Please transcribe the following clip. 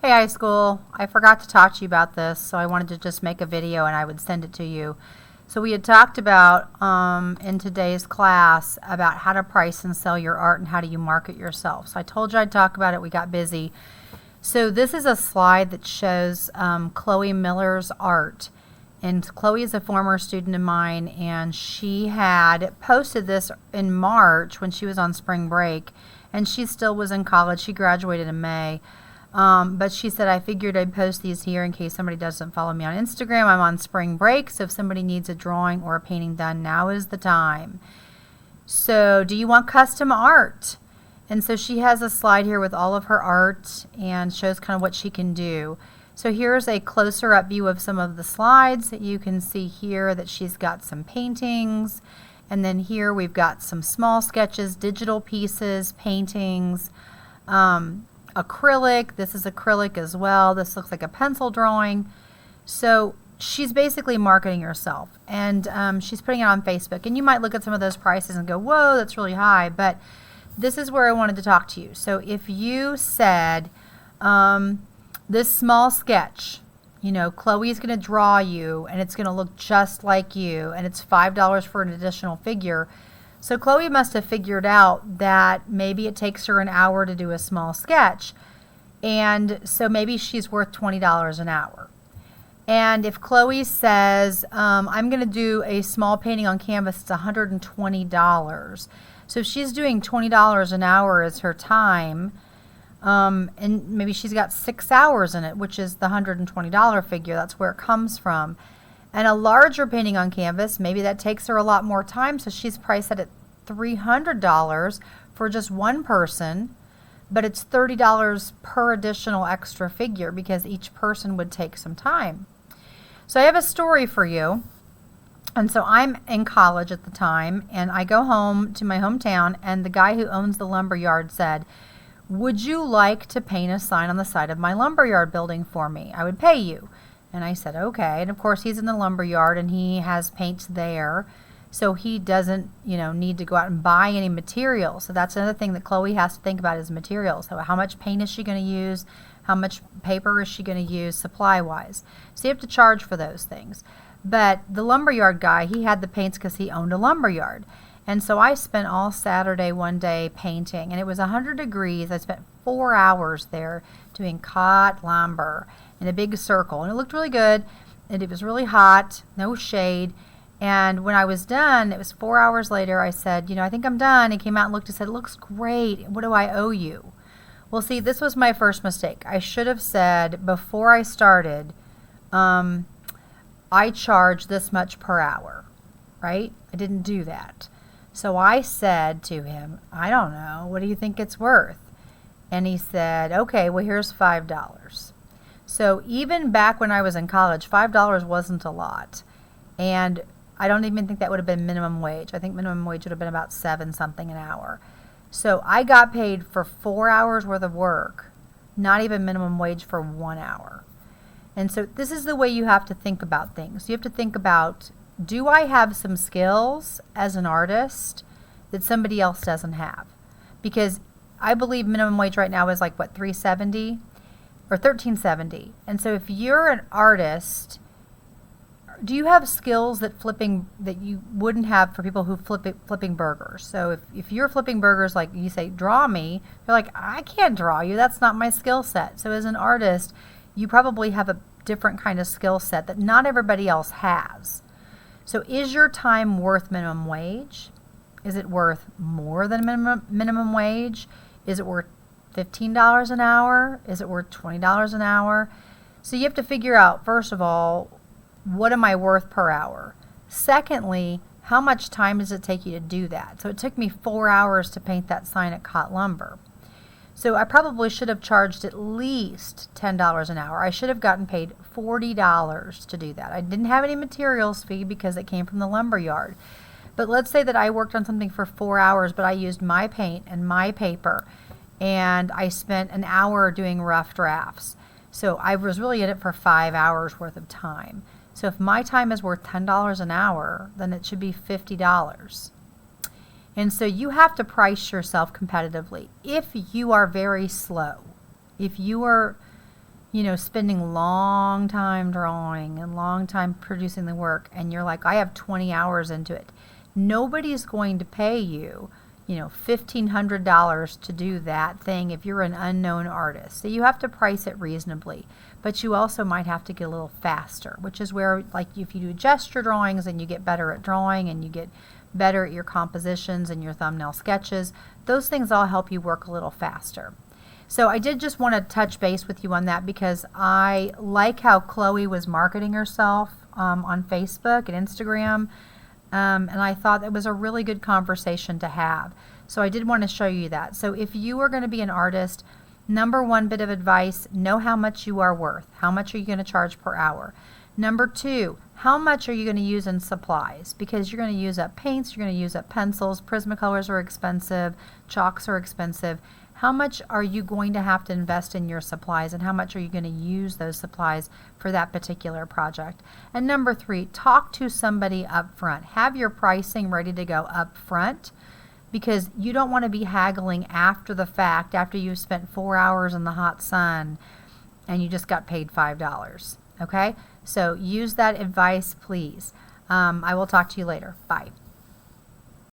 Hey, high school. I forgot to talk to you about this, so I wanted to just make a video and I would send it to you. So we had talked about in today's class about how to price and sell your art and how do you market yourself. So I told you I'd talk about it. We got busy. So this is a slide that shows Chloe Miller's art. And Chloe is a former student of mine, and she had posted this in March when she was on spring break, and she still was in college. She graduated in May. But she said, I figured I'd post these here in case somebody doesn't follow me on Instagram. I'm on spring break, so if somebody needs a drawing or a painting done, now is the time. So do you want custom art? And so she has a slide here with all of her art and shows kind of what she can do. So here's a closer up view of some of the slides. You can see here that she's got some paintings, and then here we've got some small sketches, digital pieces, paintings, acrylic. This is acrylic as well. This looks like a pencil drawing. So she's basically marketing herself, and she's putting it on Facebook. And you might look at some of those prices and go, whoa, that's really high. But this is where I wanted to talk to you. So if you said this small sketch, you know, Chloe's going to draw you and it's going to look just like you, and it's $5 for an additional figure. So Chloe must have figured out that maybe it takes her an hour to do a small sketch, and so maybe she's worth $20 an hour. And if Chloe says, I'm going to do a small painting on canvas, it's $120. So if she's doing $20 an hour as her time, and maybe she's got 6 hours in it, which is the $120 figure. That's where it comes from. And a larger painting on canvas, maybe that takes her a lot more time, so she's priced at $300 for just one person, but it's $30 per additional extra figure because each person would take some time. So I have a story for you. And so I'm in college at the time, and I go home to my hometown, and the guy who owns the lumber yard said, would you like to paint a sign on the side of my lumberyard building for me? I would pay you. And I said, okay. And of course, he's in the lumberyard and he has paints there. So he doesn't, need to go out and buy any materials. So that's another thing that Chloe has to think about is materials. So how much paint is she going to use? How much paper is she going to use supply-wise? So you have to charge for those things. But the lumberyard guy, he had the paints because he owned a lumberyard. And so I spent all Saturday one day painting, and it was 100 degrees. I spent 4 hours there doing cut lumber in a big circle, and it looked really good, and it was really hot, no shade. And when I was done, it was 4 hours later, I said, I think I'm done. He came out and looked and said, it looks great. What do I owe you? Well, see, this was my first mistake. I should have said before I started, I charge this much per hour, right? I didn't do that. So I said to him, I don't know, what do you think it's worth? And he said, okay, well, here's $5. So even back when I was in college, $5 wasn't a lot. And I don't even think that would have been minimum wage. I think minimum wage would have been about 7 something an hour. So I got paid for 4 hours worth of work, not even minimum wage for 1 hour. And so this is the way you have to think about things. You have to think about, do I have some skills as an artist that somebody else doesn't have? Because I believe minimum wage right now is like, what, $3.70 or $13.70. And so if you're an artist, do you have skills that you wouldn't have for people who flipping burgers? So if you're flipping burgers, like you say, draw me, you're like, I can't draw you. That's not my skill set. So as an artist, you probably have a different kind of skill set that not everybody else has. So is your time worth minimum wage? Is it worth more than minimum wage? Is it worth $15 an hour? Is it worth $20 an hour? So you have to figure out, first of all, what am I worth per hour? Secondly, how much time does it take you to do that? So it took me 4 hours to paint that sign at Cott Lumber. So I probably should have charged at least $10 an hour. I should have gotten paid $40 to do that. I didn't have any materials fee because it came from the lumber yard. But let's say that I worked on something for 4 hours, but I used my paint and my paper, and I spent an hour doing rough drafts. So I was really in it for 5 hours worth of time. So if my time is worth $10 an hour, then it should be $50. And so you have to price yourself competitively. If you are very slow, if you are spending long time drawing and long time producing the work, and you're like, I have 20 hours into it. Nobody's going to pay you, $1,500 to do that thing if you're an unknown artist. So you have to price it reasonably, but you also might have to get a little faster, which is where, like, if you do gesture drawings and you get better at drawing and you get better at your compositions and your thumbnail sketches, those things all help you work a little faster. So I did just want to touch base with you on that because I like how Chloe was marketing herself on Facebook and Instagram, and I thought it was a really good conversation to have. So I did want to show you that. So if you are going to be an artist, number one bit of advice, know how much you are worth. How much are you going to charge per hour? Number two, how much are you going to use in supplies? Because you're going to use up paints, you're going to use up pencils, Prismacolors are expensive, chalks are expensive. How much are you going to have to invest in your supplies, and how much are you going to use those supplies for that particular project? And number three, talk to somebody up front. Have your pricing ready to go up front, because you don't want to be haggling after the fact, after you've spent 4 hours in the hot sun and you just got paid $5. Okay? So use that advice, please. I will talk to you later. Bye.